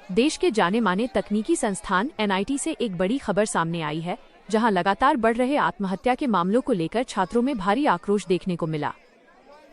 देश के जाने माने तकनीकी संस्थान NIT से एक बड़ी खबर सामने आई है, जहां लगातार बढ़ रहे आत्महत्या के मामलों को लेकर छात्रों में भारी आक्रोश देखने को मिला।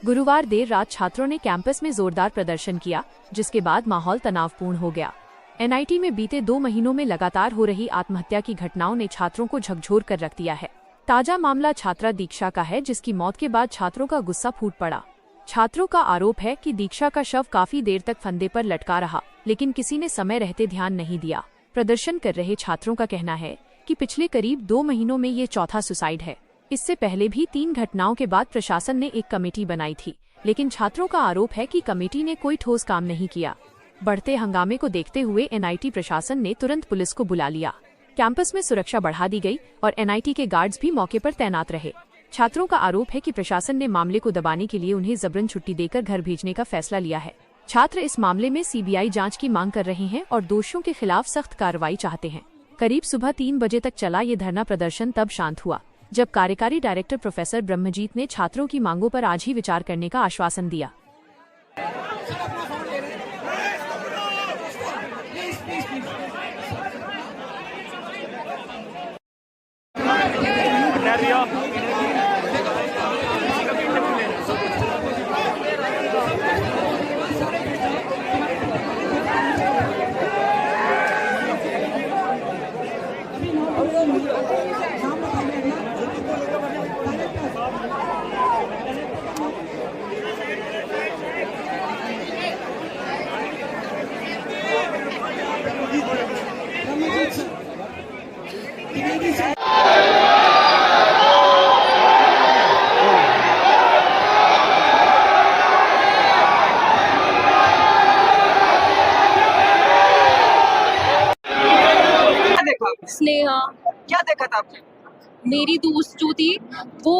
गुरुवार देर रात छात्रों ने कैंपस में जोरदार प्रदर्शन किया, जिसके बाद माहौल तनावपूर्ण हो गया। NIT में बीते 2 महीनों में लगातार हो रही आत्महत्या की घटनाओं ने छात्रों को झकझोर कर रख दिया है। ताजा मामला छात्रा दीक्षा का है, जिसकी मौत के बाद छात्रों का गुस्सा फूट पड़ा। छात्रों का आरोप है कि दीक्षा का शव काफी देर तक फंदे पर लटका रहा, लेकिन किसी ने समय रहते ध्यान नहीं दिया। प्रदर्शन कर रहे छात्रों का कहना है कि पिछले करीब 2 महीनों में ये चौथा सुसाइड है। इससे पहले भी 3 घटनाओं के बाद प्रशासन ने एक कमेटी बनाई थी, लेकिन छात्रों का आरोप है कि कमेटी ने कोई ठोस काम नहीं किया। बढ़ते हंगामे को देखते हुए NIT प्रशासन ने तुरंत पुलिस को बुला लिया। कैंपस में सुरक्षा बढ़ा दी गई और NIT के गार्ड्स भी मौके पर तैनात रहे। छात्रों का आरोप है कि प्रशासन ने मामले को दबाने के लिए उन्हें जबरन छुट्टी देकर घर भेजने का फैसला लिया है। छात्र इस मामले में CBI जांच की मांग कर रहे हैं और दोषियों के खिलाफ सख्त कार्रवाई चाहते हैं। करीब सुबह 3 बजे तक चला ये धरना प्रदर्शन तब शांत हुआ, जब कार्यकारी डायरेक्टर प्रोफेसर ब्रह्मजीत ने छात्रों की मांगों पर आज ही विचार करने का आश्वासन दिया। स्नेहा। क्या देखा था आपने? मेरी दोस्त जो थी वो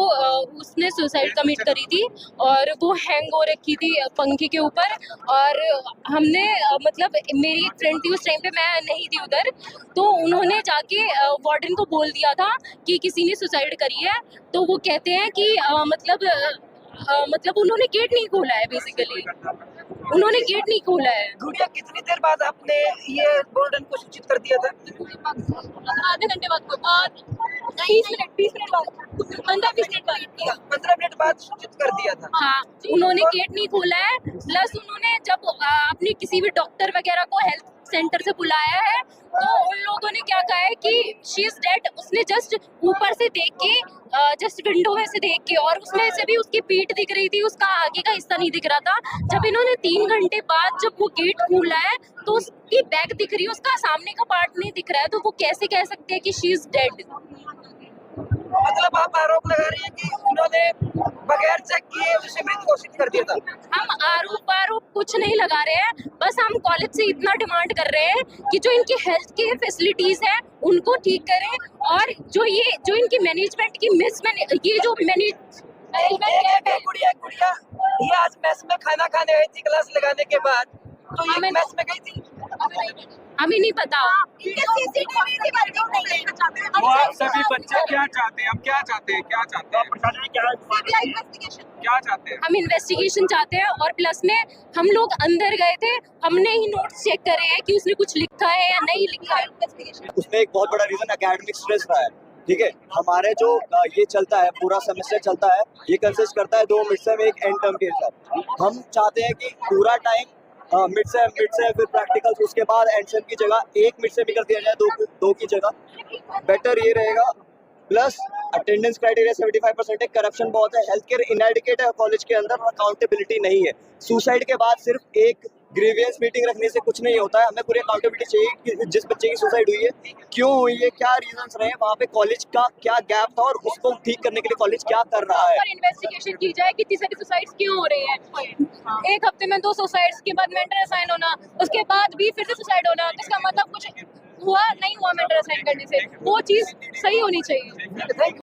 उसने सुसाइड कमिट करी थी और वो हैंग हो रखी थी पंखे के ऊपर। और हमने मतलब मेरी एक फ्रेंड थी, उस टाइम पे मैं नहीं थी उधर, तो उन्होंने जाके वार्डन को बोल दिया था कि किसी ने सुसाइड करी है। तो वो कहते हैं कि मतलब उन्होंने गेट नहीं खोला है, बेसिकली उन्होंने गेट नहीं खोला है। गुड़िया, कितनी देर बाद आपने ये वार्डन को सूचित कर दिया था? आधे घंटे बाद, 20 मिनट बाद, 15-20 मिनट बाद किया। 15 मिनट बाद सूचित कर दिया था। हाँ, उन्होंने गेट नहीं खोला है। प्लस उन्होंने जब अपने किसी भी डॉक्टर वगैरह को हेल्थ सेंटर से बुलाया है, तो उन लोगों ने क्या कहा है कि शी इज डेड। उसने जस्ट ऊपर से देख के, जस्ट विंडो में से देख के, और उसमें से भी उसकी पीठ दिख रही थी, उसका आगे का हिस्सा नहीं दिख रहा था। जब इन्होंने 3 घंटे बाद जब वो गेट खोला है, तो उसकी बैक दिख रही है, उसका सामने का पार्ट नहीं दिख रहा है। तो वो कैसे कह सकते हैं कि शी इज डेड? मतलब आप आरोप लगा रही है कि उन्होंने बगैर चेक किए उसे मृत घोषित कर दिया था? हम आरोप कुछ नहीं लगा रहे हैं, बस हम कॉलेज से इतना डिमांड कर रहे हैं कि जो इनकी हेल्थ की फैसिलिटीज है उनको ठीक करें, और जो इनकी मैनेजमेंट की ये जो मैनेजमेंट है। गुड़िया, ये आज मेस में खाना खाने गई थी क्लास लगाने के बाद, तो ये मेस में गई थी? हमें नहीं पता। तो आप सभी बच्चे क्या चाहते हैं? हम क्या चाहते हैं? क्या चाहते हैं? हम इन्वेस्टिगेशन चाहते हैं, और प्लस में हम लोग अंदर गए थे, हमने ही नोट्स चेक करे हैं कि उसने कुछ लिखा है या नहीं लिखा है। उसमें एक बहुत बड़ा रीजन एकेडमिक स्ट्रेस रहा है। ठीक है, हमारे जो ये चलता है, पूरा सेमेस्टर चलता है, ये कंसिस्ट करता है 2 मिड सेम एक एंड टर्म के साथ। हम चाहते हैं कि पूरा टाइम मिड सेम फिर प्रैक्टिकल्स, उसके बाद एंड सेम की जगह एक मिड सेम भी कर दिया जाए, 2 की जगह बेटर ये रहेगा। प्लस अटेंडेंस क्राइटेरिया 75% है, करप्शन बहुत है, हेल्थ केयर इनएडिक्वेट है कॉलेज के अंदर, और अकाउंटेबिलिटी नहीं है। सुसाइड के बाद सिर्फ एक ग्रीवियंस मीटिंग रखने से कुछ नहीं होता है, हमें पूरी अकाउंटेबिलिटी चाहिए कि जिस बच्चे की सुसाइड हुई है, क्यों हुई है, क्या रीजंस रहे, वहाँ पे कॉलेज का क्या गैप था, और उसको ठीक करने के लिए कॉलेज क्या कर रहा है। और इन्वेस्टिगेशन की जाए कि इतनी सारी सुसाइड्स क्यों हो रही हैं। एक हफ्ते में 2 सुसाइड्स के बाद मेंटल असाइन होना, उसके बाद भी फिर से सुसाइड होना, तो इसका मतलब कुछ हुआ नहीं हुआ मेंटल असाइन करने से, वो चीज़ सही होनी चाहिए।